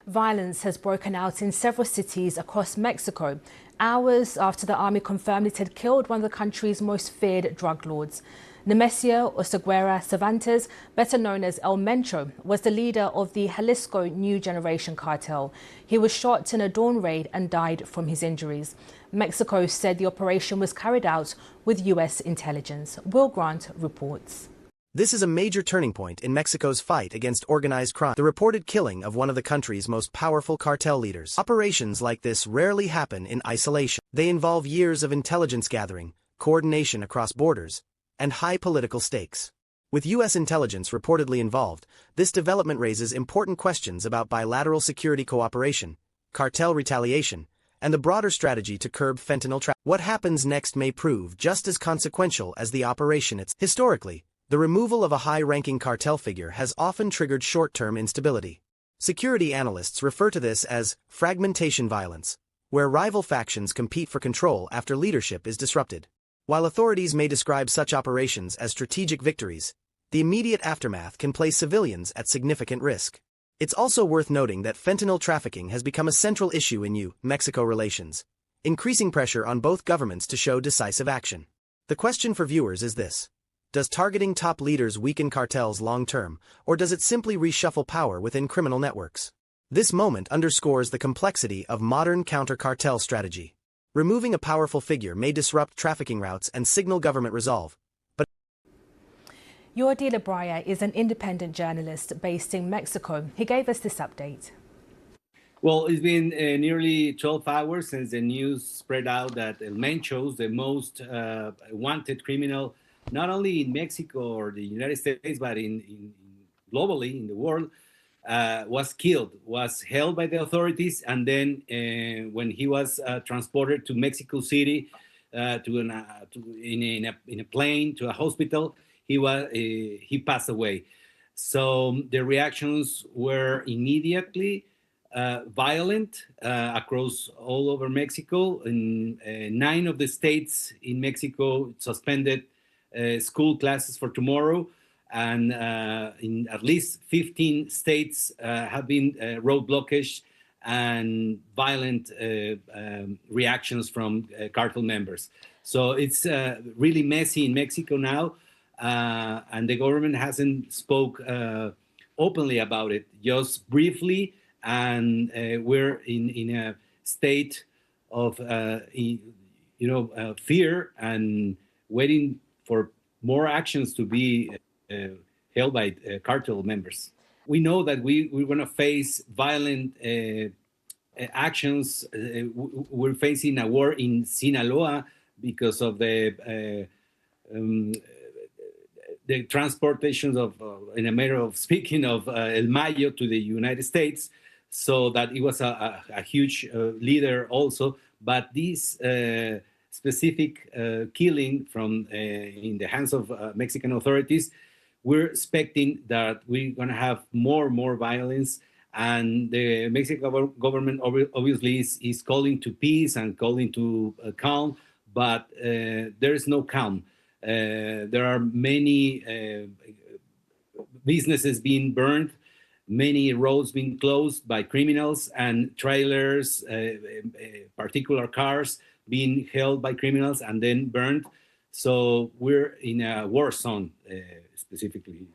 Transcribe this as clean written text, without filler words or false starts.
Violence has broken out in several cities across Mexico, hours after the army confirmed it had killed one of the country's most feared drug lords. Nemesio Oseguera Cervantes, better known as El Mencho, was the leader of the Jalisco New Generation cartel. He was shot in a dawn raid and died from his injuries. Mexico said the operation was carried out with U.S. intelligence. Will Grant reports. This is a major turning point in Mexico's fight against organized crime, the reported killing of one of the country's most powerful cartel leaders. Operations like this rarely happen in isolation. They involve years of intelligence gathering, coordination across borders, and high political stakes. With U.S. intelligence reportedly involved, this development raises important questions about bilateral security cooperation, cartel retaliation, and the broader strategy to curb fentanyl trafficking. What happens next may prove just as consequential as the operation itself. Historically, the removal of a high-ranking cartel figure has often triggered short-term instability. Security analysts refer to this as fragmentation violence, where rival factions compete for control after leadership is disrupted. While authorities may describe such operations as strategic victories, the immediate aftermath can place civilians at significant risk. It's also worth noting that fentanyl trafficking has become a central issue in U.S.-Mexico relations, increasing pressure on both governments to show decisive action. The question for viewers is this: does targeting top leaders weaken cartels long-term, or does it simply reshuffle power within criminal networks? This moment underscores the complexity of modern counter-cartel strategy. Removing a powerful figure may disrupt trafficking routes and signal government resolve, but Jordi Labraya is an independent journalist based in Mexico. He gave us this update. Well, it's been nearly 12 hours since the news spread out that El Mencho, the most wanted criminal, not only in Mexico or the United States, but globally in the world, was killed, was held by the authorities, and then when he was transported to Mexico City in a plane to a hospital, he passed away. So the reactions were immediately violent across all over Mexico. In 9 of the states in Mexico suspended school classes for tomorrow, and in at least 15 states have been road blockage and violent reactions from cartel members. So it's really messy in Mexico now, and the government hasn't spoke openly about it, just briefly, and we're in a state of fear and waiting for more actions to be held by cartel members. We know that we're going to face violent actions. We're facing a war in Sinaloa because of the transportations of, in a matter of speaking, of El Mayo to the United States. So that it was a huge leader also. But this specific killing from in the hands of Mexican authorities, we're expecting that we're going to have more violence, and the Mexican government obviously is calling to peace and calling to calm, but there is no calm. There are many businesses being burned, many roads being closed by criminals, and trailers, particular cars being held by criminals and then burned. So we're in a war zone specifically.